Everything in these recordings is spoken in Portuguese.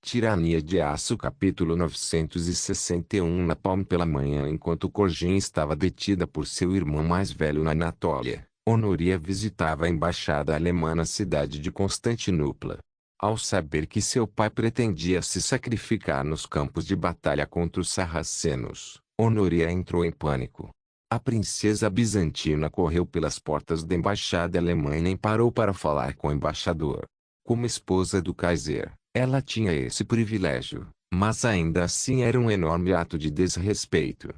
Tirania de Aço capítulo 961. Napalm pela manhã, enquanto Corgin estava detida por seu irmão mais velho na Anatólia, Honoria visitava a embaixada alemã na cidade de Constantinopla. Ao saber que seu pai pretendia se sacrificar nos campos de batalha contra os sarracenos, Honoria entrou em pânico. A princesa bizantina correu pelas portas da embaixada alemã e nem parou para falar com o embaixador. Como esposa do Kaiser, ela tinha esse privilégio, mas ainda assim era um enorme ato de desrespeito.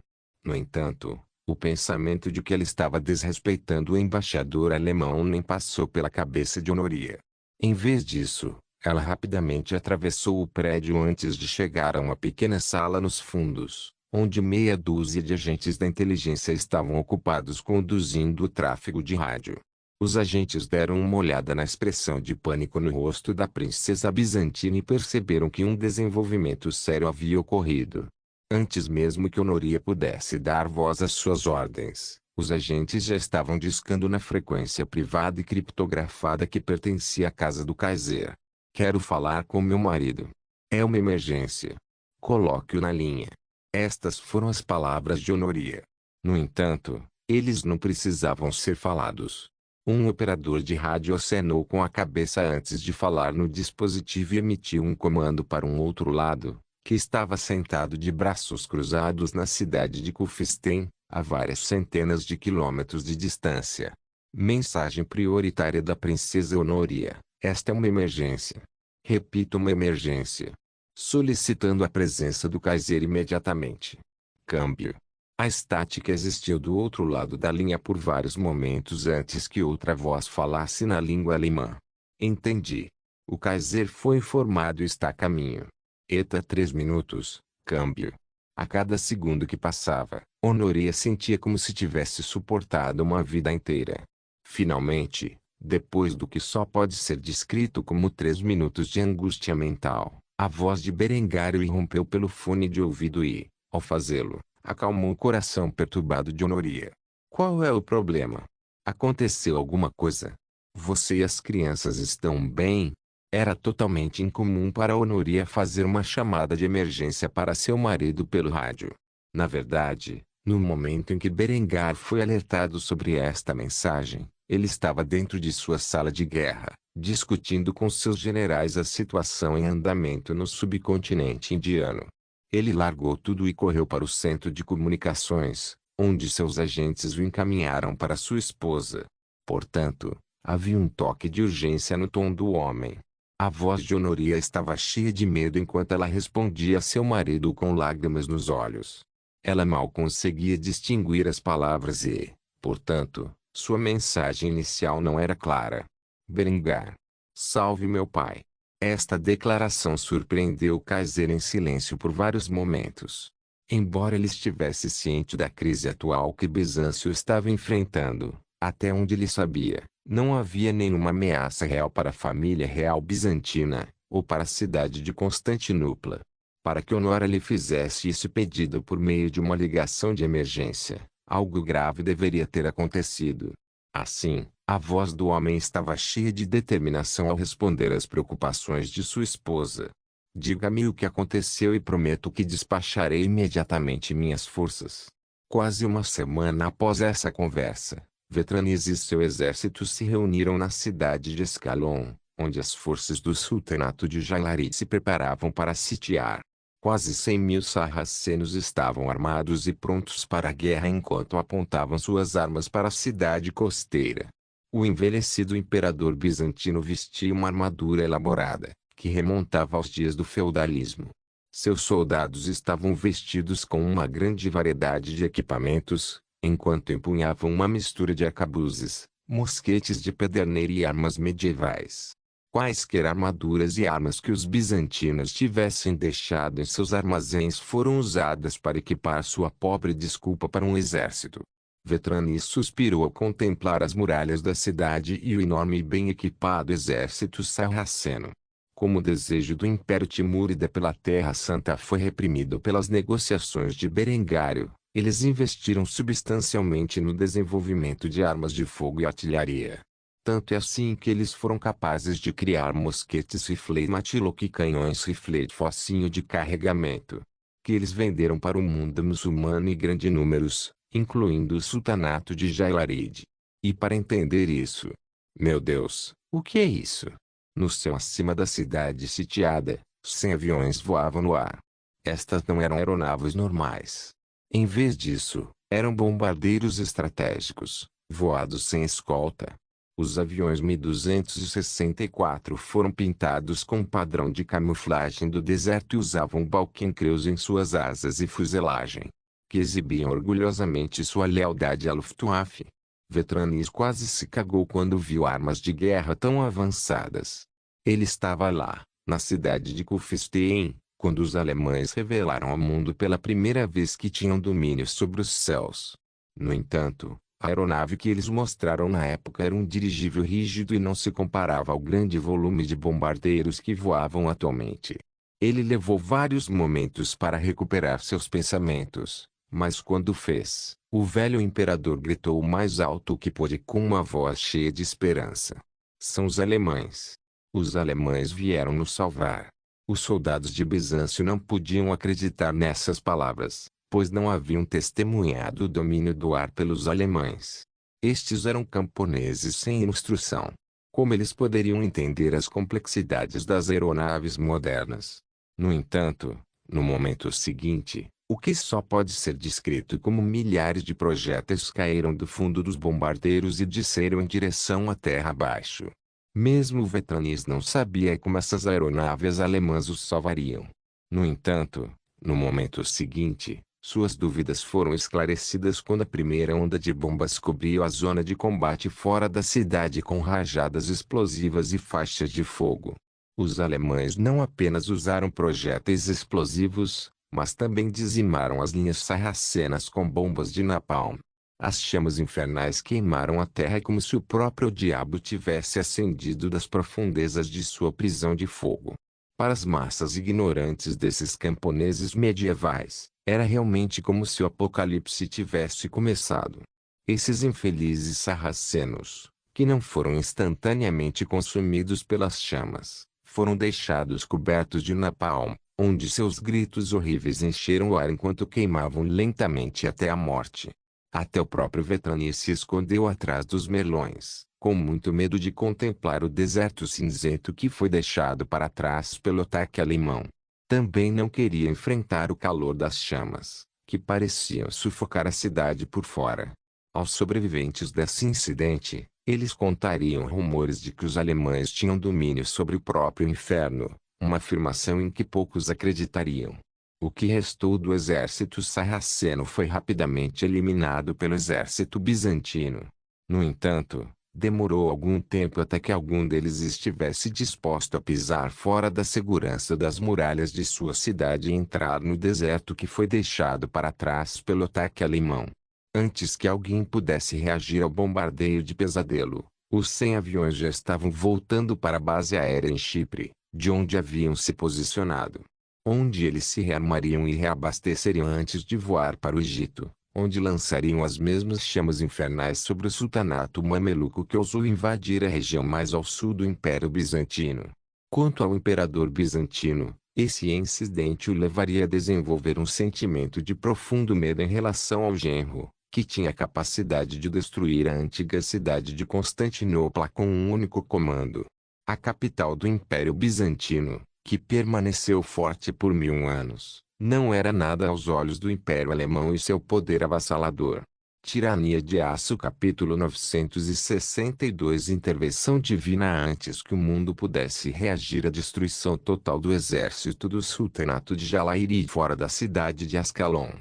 No entanto, o pensamento de que ela estava desrespeitando o embaixador alemão nem passou pela cabeça de Honoria. Em vez disso, ela rapidamente atravessou o prédio antes de chegar a uma pequena sala nos fundos, onde meia dúzia de agentes da inteligência estavam ocupados conduzindo o tráfego de rádio. Os agentes deram uma olhada na expressão de pânico no rosto da princesa bizantina e perceberam que um desenvolvimento sério havia ocorrido. Antes mesmo que Honoria pudesse dar voz às suas ordens, os agentes já estavam discando na frequência privada e criptografada que pertencia à casa do Kaiser. "Quero falar com meu marido. É uma emergência. Coloque-o na linha." Estas foram as palavras de Honoria. No entanto, eles não precisavam ser falados. Um operador de rádio acenou com a cabeça antes de falar no dispositivo e emitiu um comando para um outro lado, que estava sentado de braços cruzados na cidade de Kufstein, a várias centenas de quilômetros de distância. Mensagem prioritária da princesa Honoria: esta é uma emergência. Repito, uma emergência. Solicitando a presença do Kaiser imediatamente. Câmbio. A estática existiu do outro lado da linha por vários momentos antes que outra voz falasse na língua alemã. Entendi. O Kaiser foi informado e está a caminho. Eta 3 minutos. Câmbio. A cada segundo que passava, Honoria sentia como se tivesse suportado uma vida inteira. Finalmente, depois do que só pode ser descrito como 3 minutos de angústia mental, a voz de Berengário irrompeu pelo fone de ouvido e, ao fazê-lo, acalmou o coração perturbado de Honoria. "Qual é o problema? Aconteceu alguma coisa? Você e as crianças estão bem?" Era totalmente incomum para Honoria fazer uma chamada de emergência para seu marido pelo rádio. Na verdade, no momento em que Berengar foi alertado sobre esta mensagem, ele estava dentro de sua sala de guerra, discutindo com seus generais a situação em andamento no subcontinente indiano. Ele largou tudo e correu para o centro de comunicações, onde seus agentes o encaminharam para sua esposa. Portanto, havia um toque de urgência no tom do homem. A voz de Honoria estava cheia de medo enquanto ela respondia a seu marido com lágrimas nos olhos. Ela mal conseguia distinguir as palavras e, portanto, sua mensagem inicial não era clara. "Berengar. Salve meu pai." Esta declaração surpreendeu Kaiser em silêncio por vários momentos. Embora ele estivesse ciente da crise atual que Bizâncio estava enfrentando, até onde ele sabia, não havia nenhuma ameaça real para a família real bizantina, ou para a cidade de Constantinopla. Para que Honora lhe fizesse esse pedido por meio de uma ligação de emergência, algo grave deveria ter acontecido. Assim, a voz do homem estava cheia de determinação ao responder às preocupações de sua esposa. "Diga-me o que aconteceu e prometo que despacharei imediatamente minhas forças." Quase uma semana após essa conversa, Vetranes e seu exército se reuniram na cidade de Escalon, onde as forças do sultanato de Jalarid se preparavam para sitiar. Quase 100.000 sarracenos estavam armados e prontos para a guerra enquanto apontavam suas armas para a cidade costeira. O envelhecido imperador bizantino vestia uma armadura elaborada, que remontava aos dias do feudalismo. Seus soldados estavam vestidos com uma grande variedade de equipamentos, enquanto empunhavam uma mistura de arcabuzes, mosquetes de pederneira e armas medievais. Quaisquer armaduras e armas que os bizantinos tivessem deixado em seus armazéns foram usadas para equipar sua pobre desculpa para um exército. Vetranes suspirou ao contemplar as muralhas da cidade e o enorme e bem equipado exército sarraceno. Como o desejo do Império Timúrida pela Terra Santa foi reprimido pelas negociações de Berengário, eles investiram substancialmente no desenvolvimento de armas de fogo e artilharia. Tanto é assim que eles foram capazes de criar mosquetes rifle Matlock e canhões rifle focinho de carregamento, que eles venderam para o mundo muçulmano em grandes números, incluindo o sultanato de Jailarid. E para entender isso, meu Deus, o que é isso? No céu acima da cidade sitiada, 100 aviões voavam no ar. Estas não eram aeronaves normais. Em vez disso, eram bombardeiros estratégicos, voados sem escolta. Os aviões Mi-264 foram pintados com um padrão de camuflagem do deserto e usavam Balkenkreuz em suas asas e fuselagem, que exibiam orgulhosamente sua lealdade à Luftwaffe. Vetranis quase se cagou quando viu armas de guerra tão avançadas. Ele estava lá, na cidade de Kufstein, quando os alemães revelaram ao mundo pela primeira vez que tinham domínio sobre os céus. No entanto, a aeronave que eles mostraram na época era um dirigível rígido e não se comparava ao grande volume de bombardeiros que voavam atualmente. Ele levou vários momentos para recuperar seus pensamentos, mas quando fez, o velho imperador gritou o mais alto que pôde com uma voz cheia de esperança. São os alemães. Os alemães vieram nos salvar. Os soldados de Bizâncio não podiam acreditar nessas palavras, pois não haviam testemunhado o domínio do ar pelos alemães. Estes eram camponeses sem instrução. Como eles poderiam entender as complexidades das aeronaves modernas? No entanto, no momento seguinte, o que só pode ser descrito como milhares de projéteis caíram do fundo dos bombardeiros e desceram em direção à terra abaixo. Mesmo Vetranis não sabia como essas aeronaves alemãs os salvariam. No entanto, no momento seguinte, suas dúvidas foram esclarecidas quando a primeira onda de bombas cobriu a zona de combate fora da cidade com rajadas explosivas e faixas de fogo. Os alemães não apenas usaram projéteis explosivos, mas também dizimaram as linhas sarracenas com bombas de napalm. As chamas infernais queimaram a terra como se o próprio diabo tivesse ascendido das profundezas de sua prisão de fogo. Para as massas ignorantes desses camponeses medievais, era realmente como se o apocalipse tivesse começado. Esses infelizes sarracenos, que não foram instantaneamente consumidos pelas chamas, foram deixados cobertos de napalm, onde seus gritos horríveis encheram o ar enquanto queimavam lentamente até a morte. Até o próprio Vetranis se escondeu atrás dos melões, com muito medo de contemplar o deserto cinzento que foi deixado para trás pelo ataque alemão. Também não queria enfrentar o calor das chamas, que pareciam sufocar a cidade por fora. Aos sobreviventes desse incidente, eles contariam rumores de que os alemães tinham domínio sobre o próprio inferno, uma afirmação em que poucos acreditariam. O que restou do exército sarraceno foi rapidamente eliminado pelo exército bizantino. No entanto, demorou algum tempo até que algum deles estivesse disposto a pisar fora da segurança das muralhas de sua cidade e entrar no deserto que foi deixado para trás pelo ataque alemão. Antes que alguém pudesse reagir ao bombardeio de pesadelo, os 100 aviões já estavam voltando para a base aérea em Chipre, de onde haviam se posicionado. Onde eles se rearmariam e reabasteceriam antes de voar para o Egito, onde lançariam as mesmas chamas infernais sobre o sultanato mameluco que ousou invadir a região mais ao sul do Império Bizantino. Quanto ao imperador bizantino, esse incidente o levaria a desenvolver um sentimento de profundo medo em relação ao genro, que tinha a capacidade de destruir a antiga cidade de Constantinopla com um único comando. A capital do Império Bizantino, que permaneceu forte por 1000 anos, não era nada aos olhos do Império Alemão e seu poder avassalador. Tirania de Aço capítulo 962 Intervenção divina antes que o mundo pudesse reagir à destruição total do exército do sultanato de Jalairi fora da cidade de Ascalon.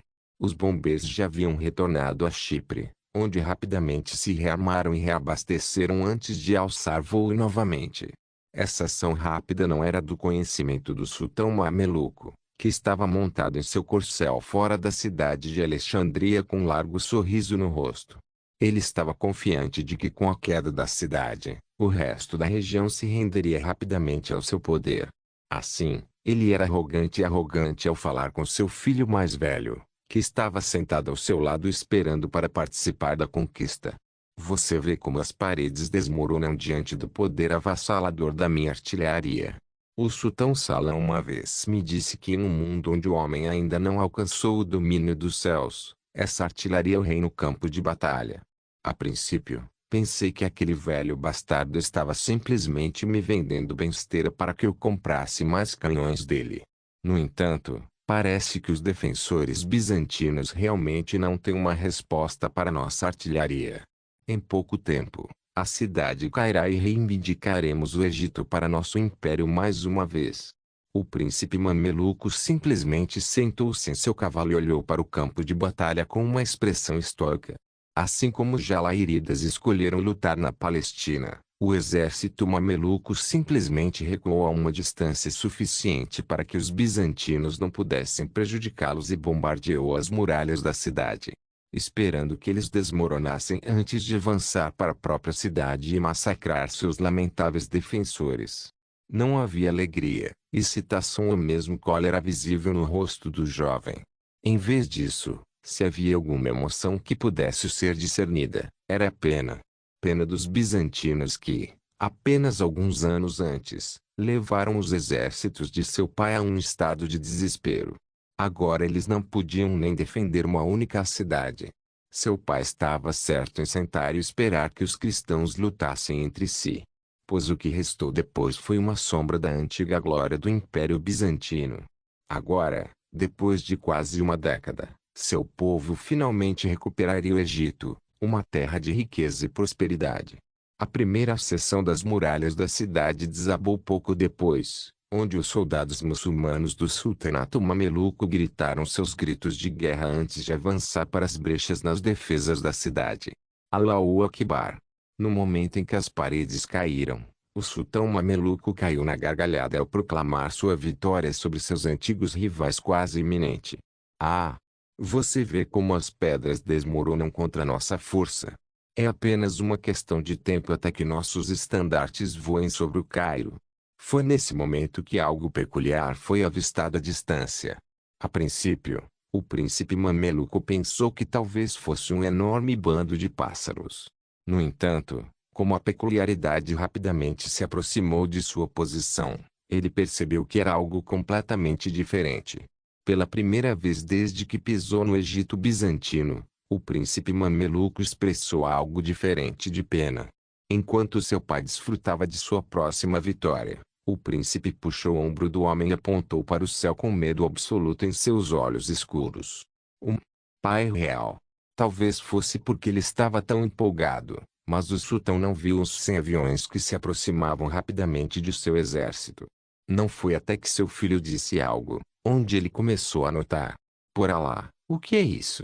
Os bombeiros já haviam retornado a Chipre, onde rapidamente se rearmaram e reabasteceram antes de alçar voo novamente. Essa ação rápida não era do conhecimento do sultão mameluco, que estava montado em seu corcel fora da cidade de Alexandria com um largo sorriso no rosto. Ele estava confiante de que com a queda da cidade, o resto da região se renderia rapidamente ao seu poder. Assim, ele era arrogante ao falar com seu filho mais velho, que estava sentado ao seu lado esperando para participar da conquista. Você vê como as paredes desmoronam diante do poder avassalador da minha artilharia. O sultão Salão uma vez me disse que em um mundo onde o homem ainda não alcançou o domínio dos céus, essa artilharia é o rei no campo de batalha. A princípio, pensei que aquele velho bastardo estava simplesmente me vendendo besteira para que eu comprasse mais canhões dele. No entanto, parece que os defensores bizantinos realmente não têm uma resposta para nossa artilharia. Em pouco tempo, a cidade cairá e reivindicaremos o Egito para nosso império mais uma vez. O príncipe mameluco simplesmente sentou-se em seu cavalo e olhou para o campo de batalha com uma expressão estoica. Assim como os jalaíridas escolheram lutar na Palestina, o exército mameluco simplesmente recuou a uma distância suficiente para que os bizantinos não pudessem prejudicá-los e bombardeou as muralhas da cidade, esperando que eles desmoronassem antes de avançar para a própria cidade e massacrar seus lamentáveis defensores. Não havia alegria, excitação ou mesmo cólera visível no rosto do jovem. Em vez disso, se havia alguma emoção que pudesse ser discernida, era a pena. Pena dos bizantinos que, apenas alguns anos antes, levaram os exércitos de seu pai a um estado de desespero. Agora eles não podiam nem defender uma única cidade. Seu pai estava certo em sentar e esperar que os cristãos lutassem entre si, pois o que restou depois foi uma sombra da antiga glória do Império Bizantino. Agora, depois de quase uma década, seu povo finalmente recuperaria o Egito, uma terra de riqueza e prosperidade. A primeira seção das muralhas da cidade desabou pouco depois, onde os soldados muçulmanos do sultanato mameluco gritaram seus gritos de guerra antes de avançar para as brechas nas defesas da cidade. Allahu Akbar. No momento em que as paredes caíram, o sultão mameluco caiu na gargalhada ao proclamar sua vitória sobre seus antigos rivais quase iminente. Ah! Você vê como as pedras desmoronam contra nossa força. É apenas uma questão de tempo até que nossos estandartes voem sobre o Cairo. Foi nesse momento que algo peculiar foi avistado à distância. A princípio, o príncipe mameluco pensou que talvez fosse um enorme bando de pássaros. No entanto, como a peculiaridade rapidamente se aproximou de sua posição, ele percebeu que era algo completamente diferente. Pela primeira vez desde que pisou no Egito bizantino, o príncipe mameluco expressou algo diferente de pena. Enquanto seu pai desfrutava de sua próxima vitória, o príncipe puxou o ombro do homem e apontou para o céu com medo absoluto em seus olhos escuros. Pai real. Talvez fosse porque ele estava tão empolgado, mas o sultão não viu os 100 aviões que se aproximavam rapidamente de seu exército. Não foi até que seu filho disse algo, onde ele começou a notar. Por Alá, o que é isso?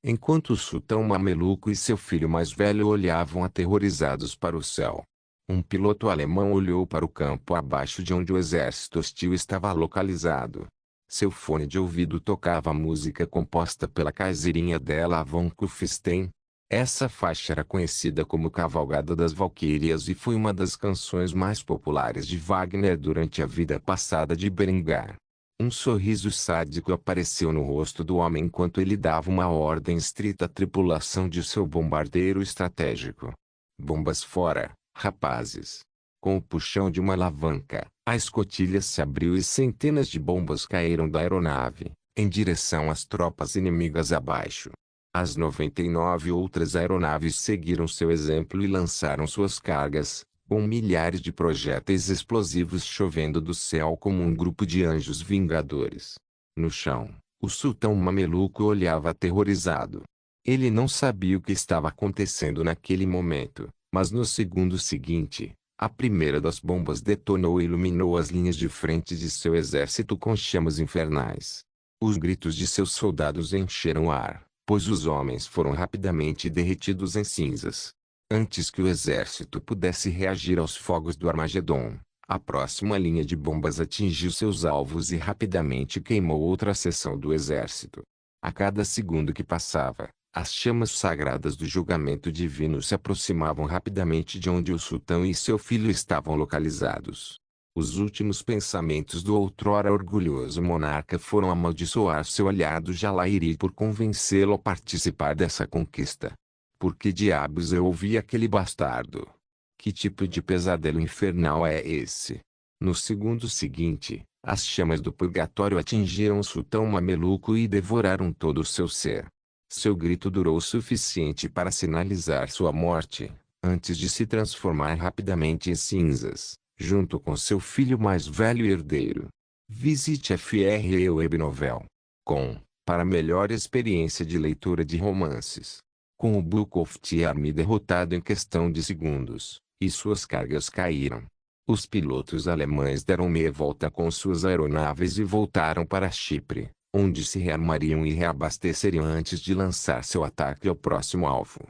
Enquanto o sultão mameluco e seu filho mais velho olhavam aterrorizados para o céu, um piloto alemão olhou para o campo abaixo de onde o exército hostil estava localizado. Seu fone de ouvido tocava a música composta pela Kaiserinha della von Kufstein. Essa faixa era conhecida como Cavalgada das Valquírias e foi uma das canções mais populares de Wagner durante a vida passada de Berengar. Um sorriso sádico apareceu no rosto do homem enquanto ele dava uma ordem estrita à tripulação de seu bombardeiro estratégico. Bombas fora, rapazes. Com o puxão de uma alavanca, a escotilha se abriu e centenas de bombas caíram da aeronave, em direção às tropas inimigas abaixo. As 99 outras aeronaves seguiram seu exemplo e lançaram suas cargas, com milhares de projéteis explosivos chovendo do céu como um grupo de anjos vingadores. No chão, o sultão mameluco olhava aterrorizado. Ele não sabia o que estava acontecendo naquele momento, mas no segundo seguinte, a primeira das bombas detonou e iluminou as linhas de frente de seu exército com chamas infernais. Os gritos de seus soldados encheram o ar, pois os homens foram rapidamente derretidos em cinzas. Antes que o exército pudesse reagir aos fogos do Armagedon, a próxima linha de bombas atingiu seus alvos e rapidamente queimou outra seção do exército. A cada segundo que passava, as chamas sagradas do julgamento divino se aproximavam rapidamente de onde o sultão e seu filho estavam localizados. Os últimos pensamentos do outrora orgulhoso monarca foram amaldiçoar seu aliado Jalairi por convencê-lo a participar dessa conquista. Por que diabos eu ouvi aquele bastardo? Que tipo de pesadelo infernal é esse? No segundo seguinte, as chamas do purgatório atingiram o sultão mameluco e devoraram todo o seu ser. Seu grito durou o suficiente para sinalizar sua morte, antes de se transformar rapidamente em cinzas, junto com seu filho mais velho e herdeiro. Visite FR Webnovel. Para melhor experiência de leitura de romances. Com o Book of the Army derrotado em questão de segundos, e suas cargas caíram. Os pilotos alemães deram meia volta com suas aeronaves e voltaram para Chipre, onde se rearmariam e reabasteceriam antes de lançar seu ataque ao próximo alvo.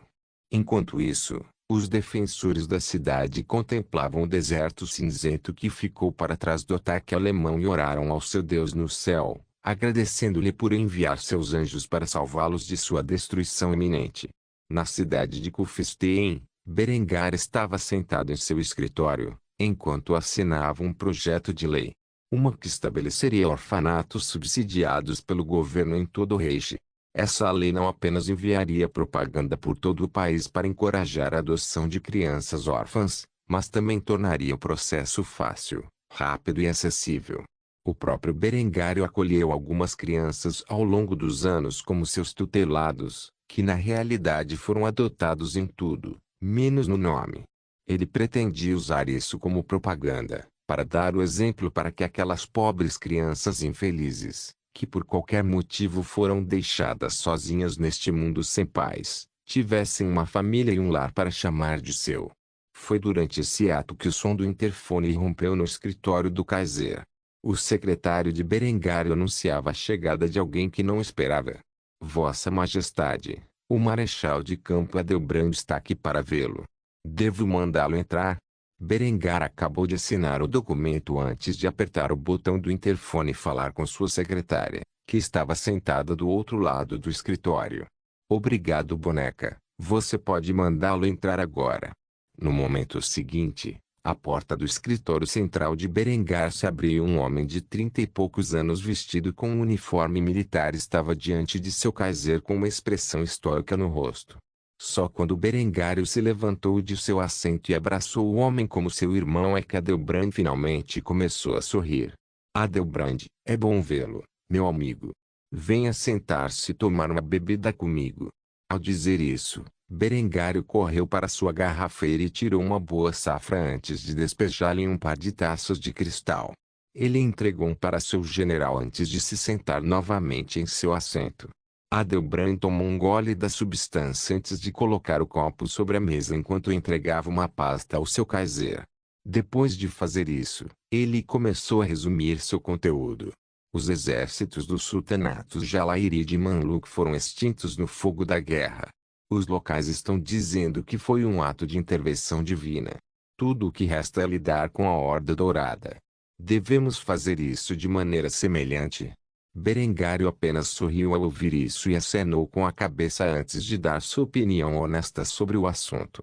Enquanto isso, os defensores da cidade contemplavam o deserto cinzento que ficou para trás do ataque alemão e oraram ao seu Deus no céu, agradecendo-lhe por enviar seus anjos para salvá-los de sua destruição iminente. Na cidade de Kufstein, Berengar estava sentado em seu escritório, enquanto assinava um projeto de lei. Uma que estabeleceria orfanatos subsidiados pelo governo em todo o Reich. Essa lei não apenas enviaria propaganda por todo o país para encorajar a adoção de crianças órfãs, mas também tornaria o processo fácil, rápido e acessível. O próprio Berengário acolheu algumas crianças ao longo dos anos como seus tutelados, que na realidade foram adotados em tudo, menos no nome. Ele pretendia usar isso como propaganda, para dar o exemplo para que aquelas pobres crianças infelizes, que por qualquer motivo foram deixadas sozinhas neste mundo sem pais, tivessem uma família e um lar para chamar de seu. Foi durante esse ato que o som do interfone irrompeu no escritório do Kaiser. O secretário de Berengário anunciava a chegada de alguém que não esperava. Vossa Majestade, o Marechal de Campo Adelbrand está aqui para vê-lo. Devo mandá-lo entrar? Berengar acabou de assinar o documento antes de apertar o botão do interfone e falar com sua secretária, que estava sentada do outro lado do escritório. Obrigado, boneca. Você pode mandá-lo entrar agora. No momento seguinte, a porta do escritório central de Berengar se abriu e um homem de 30 e poucos anos vestido com um uniforme militar estava diante de seu Kaiser com uma expressão estoica no rosto. Só quando Berengário se levantou de seu assento e abraçou o homem como seu irmão é que Adelbrand finalmente começou a sorrir. Adelbrand, é bom vê-lo, meu amigo. Venha sentar-se e tomar uma bebida comigo. Ao dizer isso, Berengário correu para sua garrafeira e tirou uma boa safra antes de despejá-la em um par de taças de cristal. Ele entregou um para seu general antes de se sentar novamente em seu assento. Adelbrand tomou um gole da substância antes de colocar o copo sobre a mesa enquanto entregava uma pasta ao seu Kaiser. Depois de fazer isso, ele começou a resumir seu conteúdo. Os exércitos dos sultanatos Jalaírid e Mamluk foram extintos no fogo da guerra. Os locais estão dizendo que foi um ato de intervenção divina. Tudo o que resta é lidar com a Horda Dourada. Devemos fazer isso de maneira semelhante. Berengário apenas sorriu ao ouvir isso e acenou com a cabeça antes de dar sua opinião honesta sobre o assunto.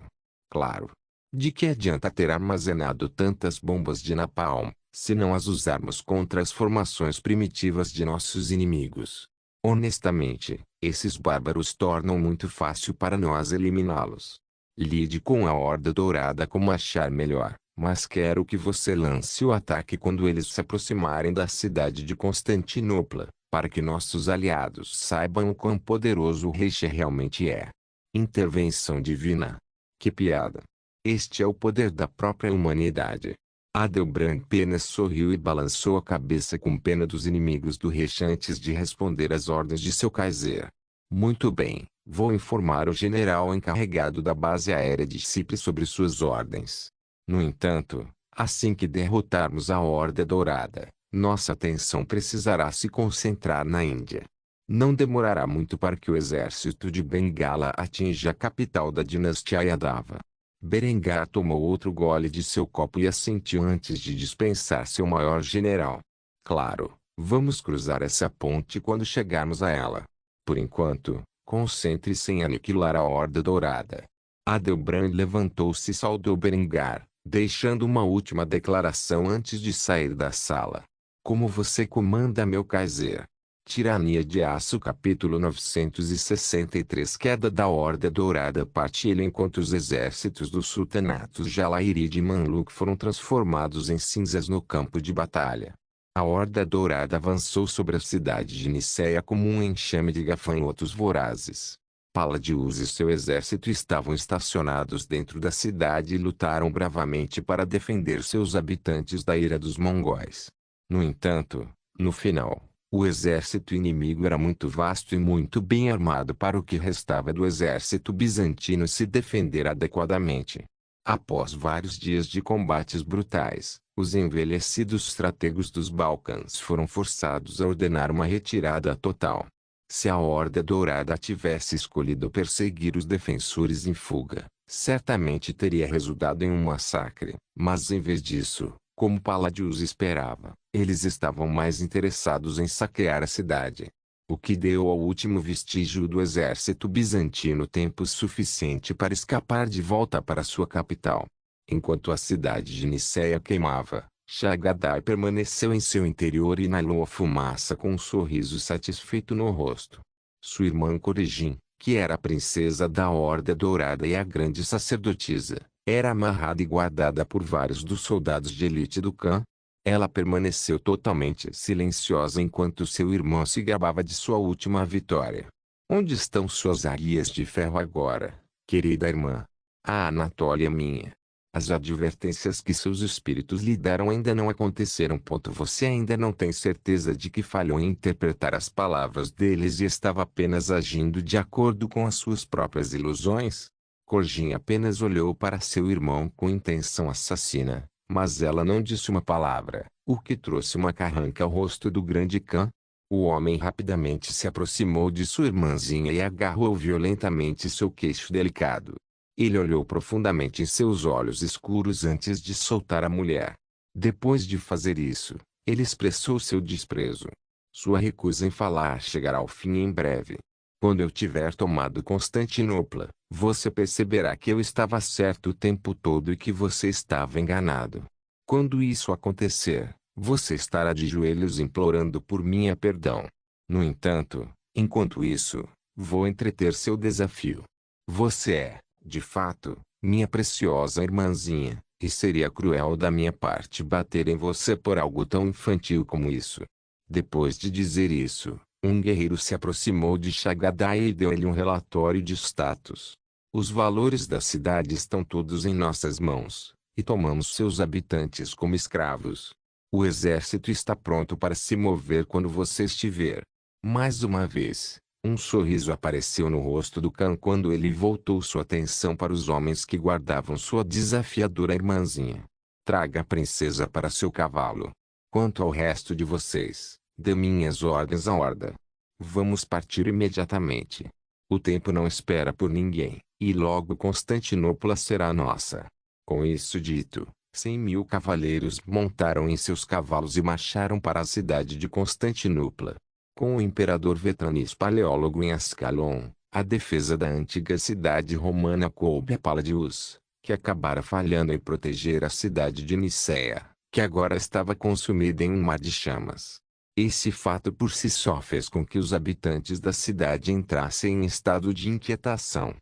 Claro. De que adianta ter armazenado tantas bombas de napalm, se não as usarmos contra as formações primitivas de nossos inimigos? Honestamente, esses bárbaros tornam muito fácil para nós eliminá-los. Lide com a Horda Dourada como achar melhor, mas quero que você lance o ataque quando eles se aproximarem da cidade de Constantinopla, para que nossos aliados saibam o quão poderoso o Reich realmente é. Intervenção divina. Que piada. Este é o poder da própria humanidade. Adelbrand apenas sorriu e balançou a cabeça com pena dos inimigos do Reich antes de responder às ordens de seu Kaiser. Muito bem, vou informar o general encarregado da base aérea de Chipre sobre suas ordens. No entanto, assim que derrotarmos a Horda Dourada, nossa atenção precisará se concentrar na Índia. Não demorará muito para que o exército de Bengala atinja a capital da dinastia Yadava. Berengar tomou outro gole de seu copo e assentiu antes de dispensar seu maior general. Claro, vamos cruzar essa ponte quando chegarmos a ela. Por enquanto, concentre-se em aniquilar a Horda Dourada. Adelbrand levantou-se e saudou Berengar, deixando uma última declaração antes de sair da sala. Como você comanda, meu Kaiser? Tirania de Aço capítulo 963 Queda da Horda Dourada parte ele enquanto os exércitos dos sultanatos Jalaírid e Mamluk foram transformados em cinzas no campo de batalha. A Horda Dourada avançou sobre a cidade de Nicéia como um enxame de gafanhotos vorazes. Paladius e seu exército estavam estacionados dentro da cidade e lutaram bravamente para defender seus habitantes da ira dos mongóis. No entanto, no final, o exército inimigo era muito vasto e muito bem armado para o que restava do exército bizantino se defender adequadamente. Após vários dias de combates brutais, os envelhecidos strategos dos Balcãs foram forçados a ordenar uma retirada total. Se a Horda Dourada tivesse escolhido perseguir os defensores em fuga, certamente teria resultado em um massacre. Mas em vez disso, como Paladius esperava, eles estavam mais interessados em saquear a cidade. O que deu ao último vestígio do exército bizantino tempo suficiente para escapar de volta para sua capital. Enquanto a cidade de Nicéia queimava, Shagadai permaneceu em seu interior e inalou a fumaça com um sorriso satisfeito no rosto. Sua irmã Corigin, que era a princesa da Horda Dourada e a grande sacerdotisa, era amarrada e guardada por vários dos soldados de elite do Khan. Ela permaneceu totalmente silenciosa enquanto seu irmão se gabava de sua última vitória. Onde estão suas águias de ferro agora, querida irmã? A Anatólia minha. As advertências que seus espíritos lhe deram ainda não aconteceram. Você ainda não tem certeza de que falhou em interpretar as palavras deles e estava apenas agindo de acordo com as suas próprias ilusões? Corjin apenas olhou para seu irmão com intenção assassina, mas ela não disse uma palavra, o que trouxe uma carranca ao rosto do grande Khan. O homem rapidamente se aproximou de sua irmãzinha e agarrou violentamente seu queixo delicado. Ele olhou profundamente em seus olhos escuros antes de soltar a mulher. Depois de fazer isso, ele expressou seu desprezo. Sua recusa em falar chegará ao fim em breve. Quando eu tiver tomado Constantinopla, você perceberá que eu estava certo o tempo todo e que você estava enganado. Quando isso acontecer, você estará de joelhos implorando por minha perdão. No entanto, enquanto isso, vou entreter seu desafio. Você é, de fato, minha preciosa irmãzinha, e seria cruel da minha parte bater em você por algo tão infantil como isso. Depois de dizer isso, um guerreiro se aproximou de Shagadai e deu-lhe um relatório de status. Os valores da cidade estão todos em nossas mãos, e tomamos seus habitantes como escravos. O exército está pronto para se mover quando você estiver. Mais uma vez, um sorriso apareceu no rosto do Khan quando ele voltou sua atenção para os homens que guardavam sua desafiadora irmãzinha. Traga a princesa para seu cavalo. Quanto ao resto de vocês, dê minhas ordens à horda. Vamos partir imediatamente. O tempo não espera por ninguém, e logo Constantinopla será nossa. Com isso dito, 100.000 cavaleiros montaram em seus cavalos e marcharam para a cidade de Constantinopla. Com o imperador Vetranis Paleólogo em Ascalon, a defesa da antiga cidade romana coube a Paladius, que acabara falhando em proteger a cidade de Nicéia, que agora estava consumida em um mar de chamas. Esse fato por si só fez com que os habitantes da cidade entrassem em estado de inquietação.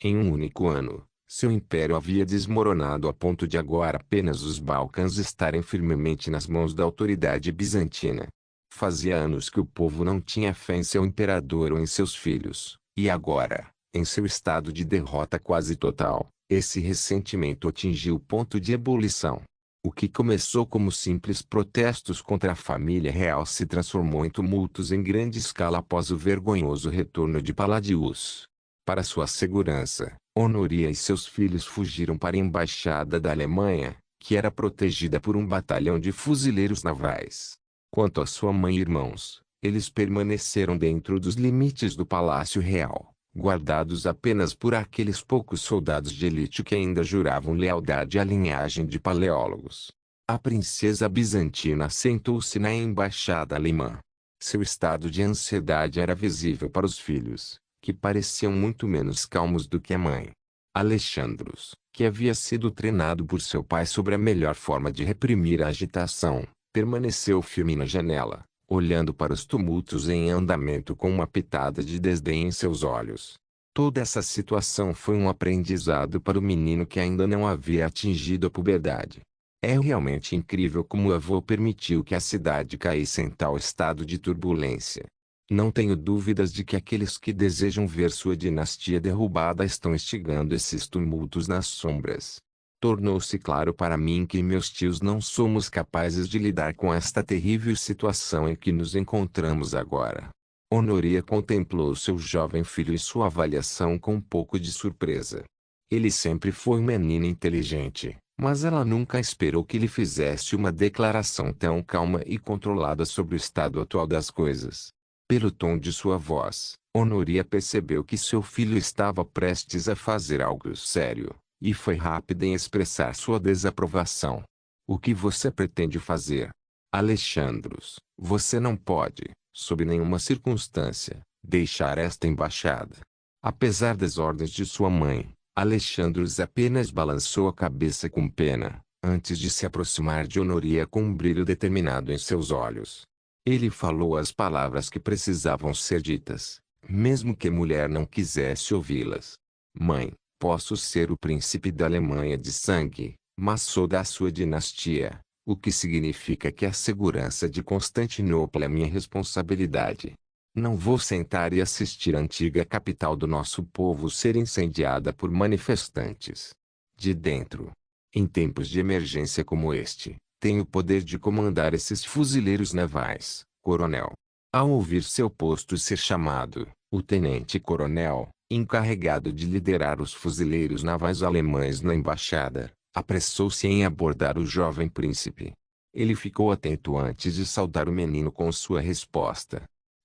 Em um único ano, seu império havia desmoronado a ponto de agora apenas os Balcãs estarem firmemente nas mãos da autoridade bizantina. Fazia anos que o povo não tinha fé em seu imperador ou em seus filhos, e agora, em seu estado de derrota quase total, esse ressentimento atingiu o ponto de ebulição. O que começou como simples protestos contra a família real se transformou em tumultos em grande escala após o vergonhoso retorno de Paladius. Para sua segurança, Honoria e seus filhos fugiram para a embaixada da Alemanha, que era protegida por um batalhão de fuzileiros navais. Quanto a sua mãe e irmãos, eles permaneceram dentro dos limites do Palácio Real, guardados apenas por aqueles poucos soldados de elite que ainda juravam lealdade à linhagem de paleólogos. A princesa bizantina sentou-se na embaixada alemã. Seu estado de ansiedade era visível para os filhos, que pareciam muito menos calmos do que a mãe. Alexandros, que havia sido treinado por seu pai sobre a melhor forma de reprimir a agitação, permaneceu firme na janela, olhando para os tumultos em andamento com uma pitada de desdém em seus olhos. Toda essa situação foi um aprendizado para o menino que ainda não havia atingido a puberdade. É realmente incrível como o avô permitiu que a cidade caísse em tal estado de turbulência. Não tenho dúvidas de que aqueles que desejam ver sua dinastia derrubada estão instigando esses tumultos nas sombras. Tornou-se claro para mim que meus tios não somos capazes de lidar com esta terrível situação em que nos encontramos agora. Honoria contemplou seu jovem filho e sua avaliação com um pouco de surpresa. Ele sempre foi um menino inteligente, mas ela nunca esperou que ele fizesse uma declaração tão calma e controlada sobre o estado atual das coisas. Pelo tom de sua voz, Honoria percebeu que seu filho estava prestes a fazer algo sério, e foi rápida em expressar sua desaprovação. O que você pretende fazer? Alexandros, você não pode, sob nenhuma circunstância, deixar esta embaixada. Apesar das ordens de sua mãe, Alexandros apenas balançou a cabeça com pena, antes de se aproximar de Honoria com um brilho determinado em seus olhos. Ele falou as palavras que precisavam ser ditas, mesmo que a mulher não quisesse ouvi-las. Mãe, posso ser o príncipe da Alemanha de sangue, mas sou da sua dinastia, o que significa que a segurança de Constantinopla é minha responsabilidade. Não vou sentar e assistir a antiga capital do nosso povo ser incendiada por manifestantes. De dentro. Em tempos de emergência como este, tenho o poder de comandar esses fuzileiros navais, coronel. Ao ouvir seu posto ser chamado, o tenente-coronel, encarregado de liderar os fuzileiros navais alemães na embaixada, apressou-se em abordar o jovem príncipe. Ele ficou atento antes de saudar o menino com sua resposta.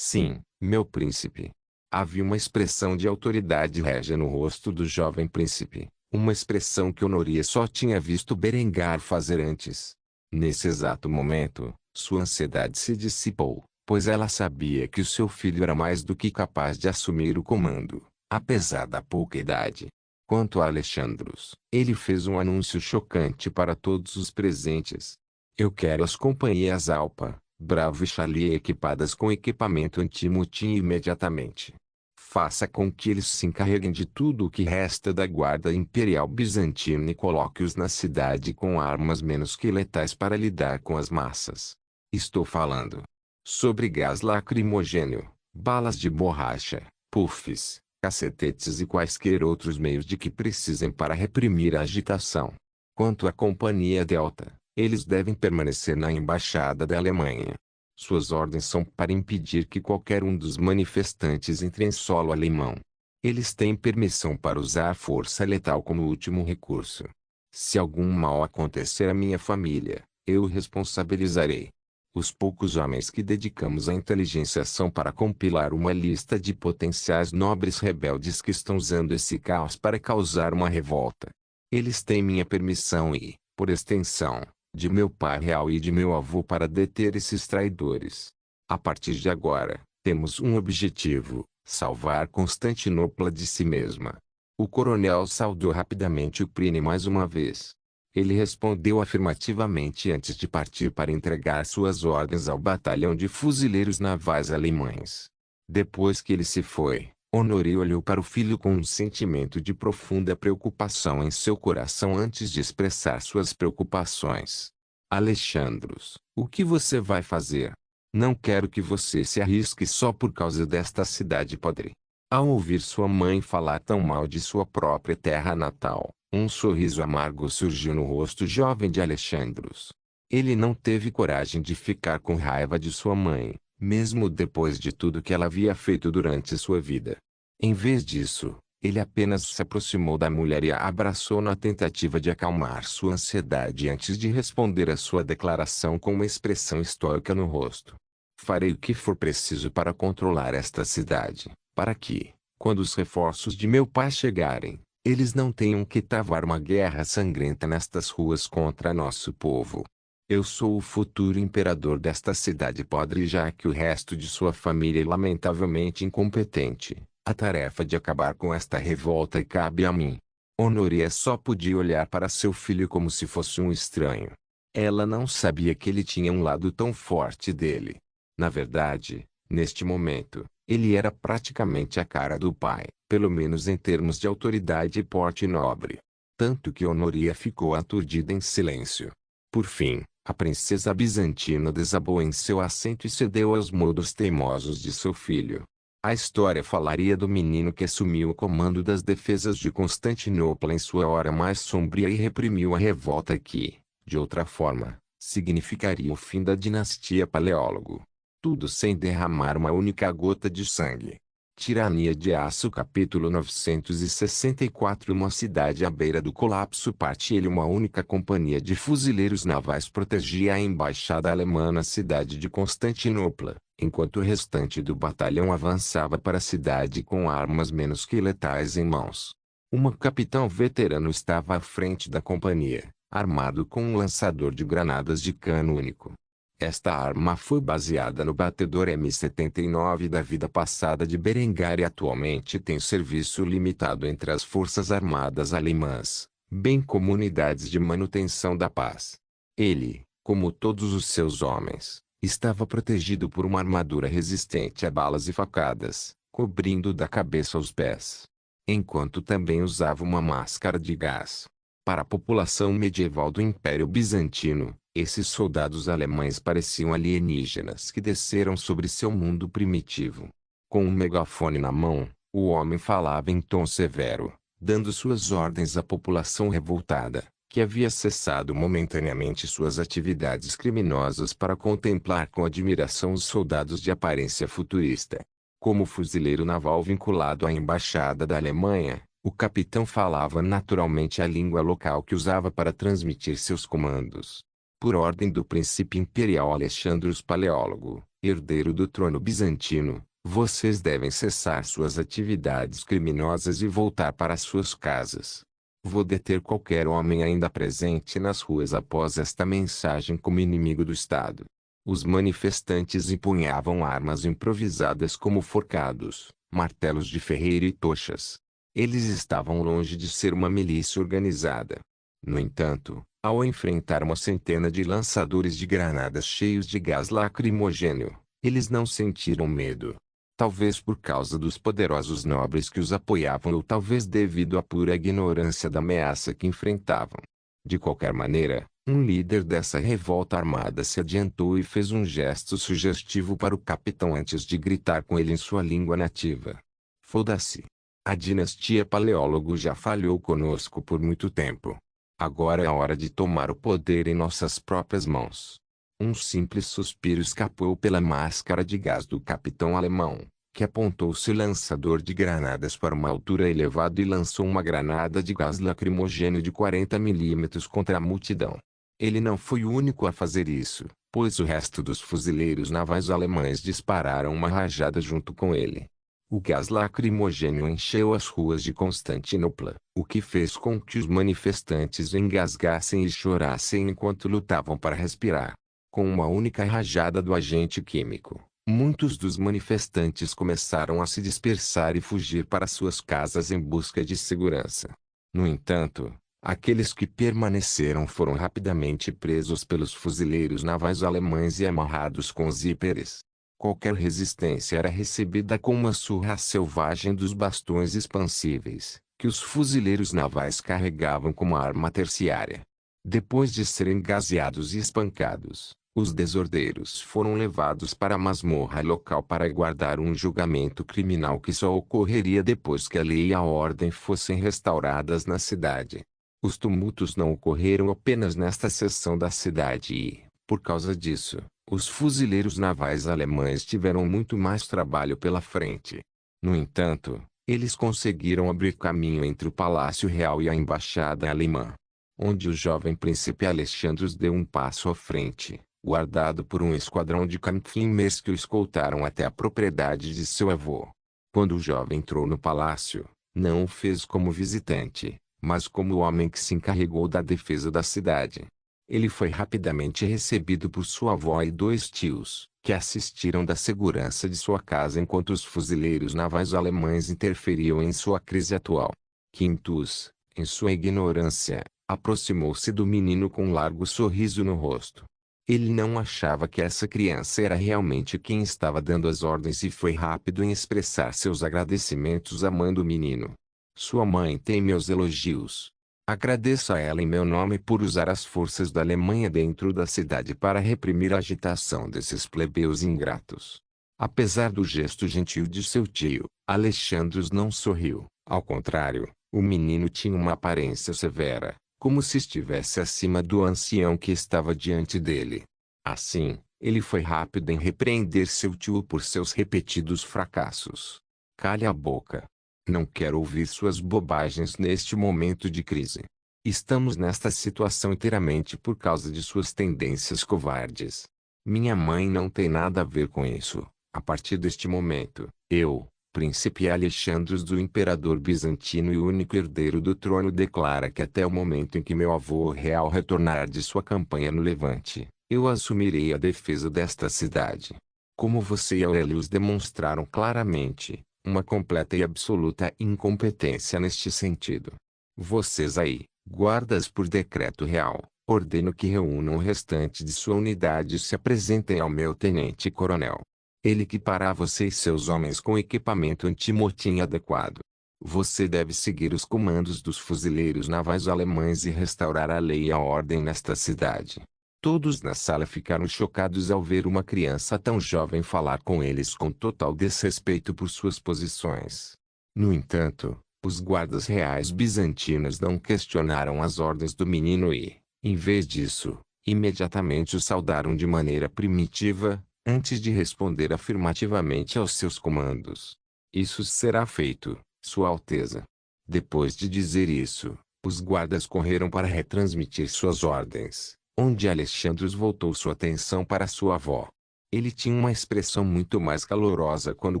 Sim, meu príncipe. Havia uma expressão de autoridade régia no rosto do jovem príncipe, uma expressão que Honoria só tinha visto Berengar fazer antes. Nesse exato momento, sua ansiedade se dissipou, pois ela sabia que o seu filho era mais do que capaz de assumir o comando, apesar da pouca idade. Quanto a Alexandros, ele fez um anúncio chocante para todos os presentes. Eu quero as companhias Alpa, Bravo e Charlie equipadas com equipamento anti-motim imediatamente. Faça com que eles se encarreguem de tudo o que resta da guarda imperial bizantina e coloque-os na cidade com armas menos que letais para lidar com as massas. Estou falando sobre gás lacrimogênio, balas de borracha, puffs, cacetetes e quaisquer outros meios de que precisem para reprimir a agitação. Quanto à Companhia Delta, eles devem permanecer na embaixada da Alemanha. Suas ordens são para impedir que qualquer um dos manifestantes entre em solo alemão. Eles têm permissão para usar força letal como último recurso. Se algum mal acontecer à minha família, eu o responsabilizarei. Os poucos homens que dedicamos à inteligência são para compilar uma lista de potenciais nobres rebeldes que estão usando esse caos para causar uma revolta. Eles têm minha permissão e, por extensão, de meu pai real e de meu avô para deter esses traidores. A partir de agora, temos um objetivo: salvar Constantinopla de si mesma. O coronel saudou rapidamente o Prine mais uma vez. Ele respondeu afirmativamente antes de partir para entregar suas ordens ao batalhão de fuzileiros navais alemães. Depois que ele se foi, Honoré olhou para o filho com um sentimento de profunda preocupação em seu coração antes de expressar suas preocupações. Alexandros, o que você vai fazer? Não quero que você se arrisque só por causa desta cidade podre. Ao ouvir sua mãe falar tão mal de sua própria terra natal, um sorriso amargo surgiu no rosto jovem de Alexandros. Ele não teve coragem de ficar com raiva de sua mãe, mesmo depois de tudo que ela havia feito durante sua vida. Em vez disso, ele apenas se aproximou da mulher e a abraçou na tentativa de acalmar sua ansiedade antes de responder a sua declaração com uma expressão estoica no rosto. Farei o que for preciso para controlar esta cidade, para que, quando os reforços de meu pai chegarem, eles não tenham que travar uma guerra sangrenta nestas ruas contra nosso povo. Eu sou o futuro imperador desta cidade podre, já que o resto de sua família é lamentavelmente incompetente. A tarefa de acabar com esta revolta cabe a mim. Honoré só podia olhar para seu filho como se fosse um estranho. Ela não sabia que ele tinha um lado tão forte dele. Na verdade, neste momento, ele era praticamente a cara do pai, pelo menos em termos de autoridade e porte nobre. Tanto que Honoria ficou aturdida em silêncio. Por fim, a princesa bizantina desabou em seu assento e cedeu aos modos teimosos de seu filho. A história falaria do menino que assumiu o comando das defesas de Constantinopla em sua hora mais sombria e reprimiu a revolta que, de outra forma, significaria o fim da dinastia Paleólogo. Tudo sem derramar uma única gota de sangue. Tirania de Aço capítulo 964. Uma cidade à beira do colapso. Parte ele. Uma única companhia de fuzileiros navais protegia a embaixada alemã na cidade de Constantinopla, enquanto o restante do batalhão avançava para a cidade com armas menos que letais em mãos. Um capitão veterano estava à frente da companhia, armado com um lançador de granadas de cano único. Esta arma foi baseada no batedor M79 da vida passada de Berengar e atualmente tem serviço limitado entre as Forças Armadas alemãs, bem como unidades de manutenção da paz. Ele, como todos os seus homens, estava protegido por uma armadura resistente a balas e facadas, cobrindo da cabeça aos pés. Enquanto também usava uma máscara de gás. Para a população medieval do Império Bizantino, esses soldados alemães pareciam alienígenas que desceram sobre seu mundo primitivo. Com um megafone na mão, o homem falava em tom severo, dando suas ordens à população revoltada, que havia cessado momentaneamente suas atividades criminosas para contemplar com admiração os soldados de aparência futurista. Como fuzileiro naval vinculado à embaixada da Alemanha, o capitão falava naturalmente a língua local que usava para transmitir seus comandos. Por ordem do príncipe imperial Alexandre o Paleólogo, herdeiro do trono bizantino, vocês devem cessar suas atividades criminosas e voltar para suas casas. Vou deter qualquer homem ainda presente nas ruas após esta mensagem como inimigo do Estado. Os manifestantes empunhavam armas improvisadas como forcados, martelos de ferreiro e tochas. Eles estavam longe de ser uma milícia organizada. No entanto, ao enfrentar uma centena de lançadores de granadas cheios de gás lacrimogêneo, eles não sentiram medo. Talvez por causa dos poderosos nobres que os apoiavam ou talvez devido à pura ignorância da ameaça que enfrentavam. De qualquer maneira, um líder dessa revolta armada se adiantou e fez um gesto sugestivo para o capitão antes de gritar com ele em sua língua nativa. Foda-se. A dinastia Paleólogo já falhou conosco por muito tempo. Agora é a hora de tomar o poder em nossas próprias mãos. Um simples suspiro escapou pela máscara de gás do capitão alemão, que apontou seu lançador de granadas para uma altura elevada e lançou uma granada de gás lacrimogêneo de 40 milímetros contra a multidão. Ele não foi o único a fazer isso, pois o resto dos fuzileiros navais alemães dispararam uma rajada junto com ele. O gás lacrimogêneo encheu as ruas de Constantinopla, o que fez com que os manifestantes engasgassem e chorassem enquanto lutavam para respirar. Com uma única rajada do agente químico, muitos dos manifestantes começaram a se dispersar e fugir para suas casas em busca de segurança. No entanto, aqueles que permaneceram foram rapidamente presos pelos fuzileiros navais alemães e amarrados com zíperes. Qualquer resistência era recebida com uma surra selvagem dos bastões expansíveis, que os fuzileiros navais carregavam como arma terciária. Depois de serem gaseados e espancados, os desordeiros foram levados para a masmorra local para aguardar um julgamento criminal que só ocorreria depois que a lei e a ordem fossem restauradas na cidade. Os tumultos não ocorreram apenas nesta seção da cidade e, por causa disso, os fuzileiros navais alemães tiveram muito mais trabalho pela frente. No entanto, eles conseguiram abrir caminho entre o Palácio Real e a Embaixada Alemã, onde o jovem príncipe Alexandre deu um passo à frente, guardado por um esquadrão de Kampflinmers que o escoltaram até a propriedade de seu avô. Quando o jovem entrou no palácio, não o fez como visitante, mas como o homem que se encarregou da defesa da cidade. Ele foi rapidamente recebido por sua avó e dois tios, que assistiram da segurança de sua casa enquanto os fuzileiros navais alemães interferiam em sua crise atual. Quintus, em sua ignorância, aproximou-se do menino com um largo sorriso no rosto. Ele não achava que essa criança era realmente quem estava dando as ordens e foi rápido em expressar seus agradecimentos amando o menino. Sua mãe tem meus elogios. Agradeço a ela em meu nome por usar as forças da Alemanha dentro da cidade para reprimir a agitação desses plebeus ingratos. Apesar do gesto gentil de seu tio, Alexandros não sorriu. Ao contrário, o menino tinha uma aparência severa, como se estivesse acima do ancião que estava diante dele. Assim, ele foi rápido em repreender seu tio por seus repetidos fracassos. Cale a boca. Não quero ouvir suas bobagens neste momento de crise. Estamos nesta situação inteiramente por causa de suas tendências covardes. Minha mãe não tem nada a ver com isso. A partir deste momento, eu, príncipe Alexandros do imperador bizantino e único herdeiro do trono, declara que até o momento em que meu avô real retornar de sua campanha no Levante, eu assumirei a defesa desta cidade. Como você e Aurelius demonstraram claramente, uma completa e absoluta incompetência neste sentido. Vocês aí, guardas por decreto real, ordeno que reúnam o restante de sua unidade e se apresentem ao meu tenente-coronel. Ele equipará você e seus homens com equipamento antimotim adequado. Você deve seguir os comandos dos fuzileiros navais alemães e restaurar a lei e a ordem nesta cidade. Todos na sala ficaram chocados ao ver uma criança tão jovem falar com eles com total desrespeito por suas posições. No entanto, os guardas reais bizantinos não questionaram as ordens do menino e, em vez disso, imediatamente o saudaram de maneira primitiva, antes de responder afirmativamente aos seus comandos. Isso será feito, Sua Alteza. Depois de dizer isso, os guardas correram para retransmitir suas ordens, onde Alexandros voltou sua atenção para sua avó. Ele tinha uma expressão muito mais calorosa quando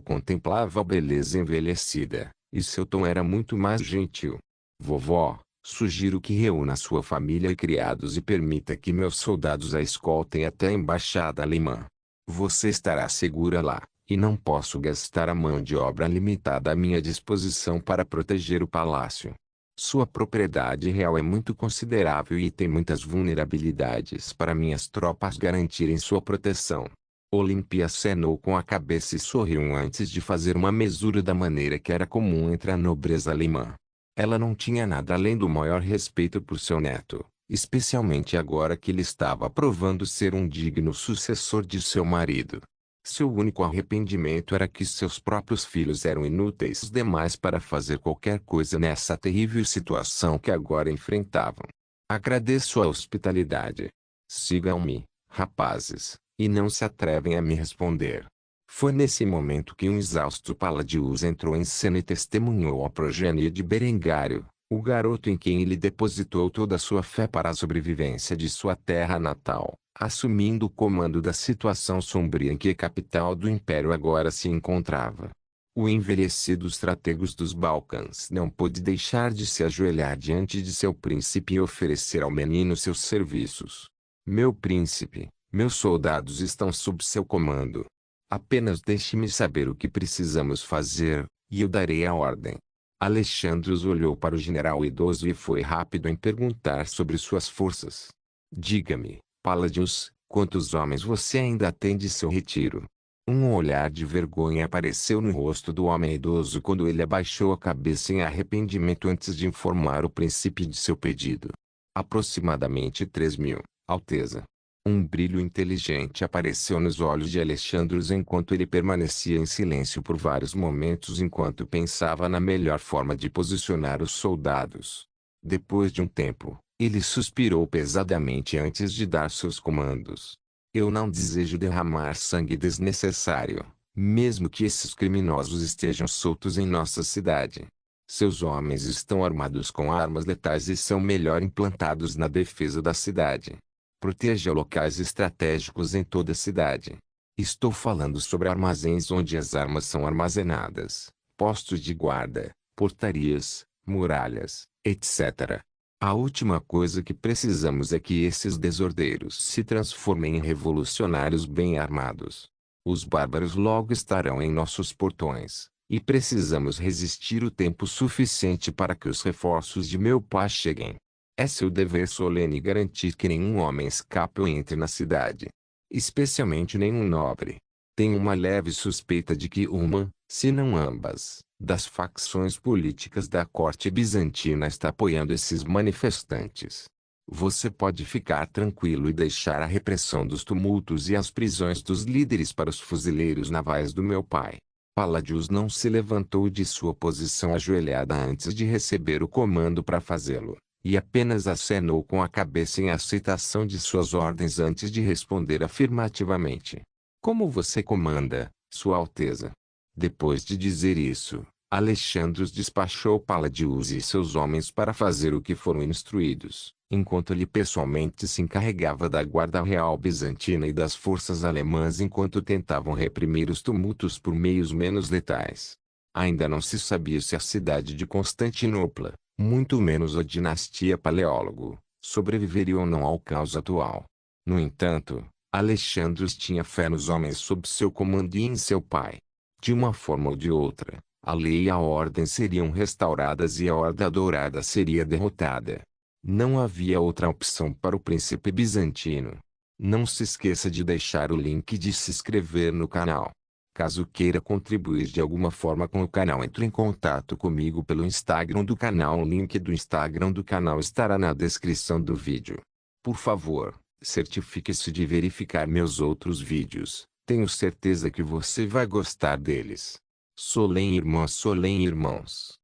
contemplava a beleza envelhecida, e seu tom era muito mais gentil. Vovó, sugiro que reúna sua família e criados e permita que meus soldados a escoltem até a embaixada alemã. Você estará segura lá, e não posso gastar a mão de obra limitada à minha disposição para proteger o palácio. Sua propriedade real é muito considerável e tem muitas vulnerabilidades para minhas tropas garantirem sua proteção. Olímpia acenou com a cabeça e sorriu antes de fazer uma mesura da maneira que era comum entre a nobreza alemã. Ela não tinha nada além do maior respeito por seu neto, especialmente agora que ele estava provando ser um digno sucessor de seu marido. Seu único arrependimento era que seus próprios filhos eram inúteis demais para fazer qualquer coisa nessa terrível situação que agora enfrentavam. Agradeço a hospitalidade. Sigam-me, rapazes, e não se atrevem a me responder. Foi nesse momento que um exausto Paladius entrou em cena e testemunhou a progenie de Berengário, o garoto em quem ele depositou toda a sua fé para a sobrevivência de sua terra natal, assumindo o comando da situação sombria em que a capital do império agora se encontrava. O envelhecido strategos dos Balcãs não pôde deixar de se ajoelhar diante de seu príncipe e oferecer ao menino seus serviços. Meu príncipe, meus soldados estão sob seu comando. Apenas deixe-me saber o que precisamos fazer, e eu darei a ordem. Alexandros olhou para o general idoso e foi rápido em perguntar sobre suas forças. Diga-me, Paladius, quantos homens você ainda tem de seu retiro? Um olhar de vergonha apareceu no rosto do homem idoso quando ele abaixou a cabeça em arrependimento antes de informar o príncipe de seu pedido. Aproximadamente 3.000, Alteza. Um brilho inteligente apareceu nos olhos de Alexandros enquanto ele permanecia em silêncio por vários momentos enquanto pensava na melhor forma de posicionar os soldados. Depois de um tempo, ele suspirou pesadamente antes de dar seus comandos. Eu não desejo derramar sangue desnecessário, mesmo que esses criminosos estejam soltos em nossa cidade. Seus homens estão armados com armas letais e são melhor implantados na defesa da cidade. Proteja locais estratégicos em toda a cidade. Estou falando sobre armazéns onde as armas são armazenadas, postos de guarda, portarias, muralhas, etc. A última coisa que precisamos é que esses desordeiros se transformem em revolucionários bem armados. Os bárbaros logo estarão em nossos portões, e precisamos resistir o tempo suficiente para que os reforços de meu pai cheguem. É seu dever solene garantir que nenhum homem escape ou entre na cidade. Especialmente nenhum nobre. Tenho uma leve suspeita de que uma, se não ambas, das facções políticas da corte bizantina está apoiando esses manifestantes. Você pode ficar tranquilo e deixar a repressão dos tumultos e as prisões dos líderes para os fuzileiros navais do meu pai. Palladius não se levantou de sua posição ajoelhada antes de receber o comando para fazê-lo, e apenas acenou com a cabeça em aceitação de suas ordens antes de responder afirmativamente. Como você comanda, Sua Alteza? Depois de dizer isso, Alexandros despachou Palladius e seus homens para fazer o que foram instruídos, enquanto ele pessoalmente se encarregava da guarda real bizantina e das forças alemãs enquanto tentavam reprimir os tumultos por meios menos letais. Ainda não se sabia se a cidade de Constantinopla, muito menos a dinastia Paleólogo, sobreviveria ou não ao caos atual. No entanto, Alexandros tinha fé nos homens sob seu comando e em seu pai. De uma forma ou de outra, a lei e a ordem seriam restauradas e a Horda Dourada seria derrotada. Não havia outra opção para o príncipe bizantino. Não se esqueça de deixar o link de se inscrever no canal. Caso queira contribuir de alguma forma com o canal, entre em contato comigo pelo Instagram do canal. O link do Instagram do canal estará na descrição do vídeo. Por favor, certifique-se de verificar meus outros vídeos. Tenho certeza que você vai gostar deles. Solém irmãos.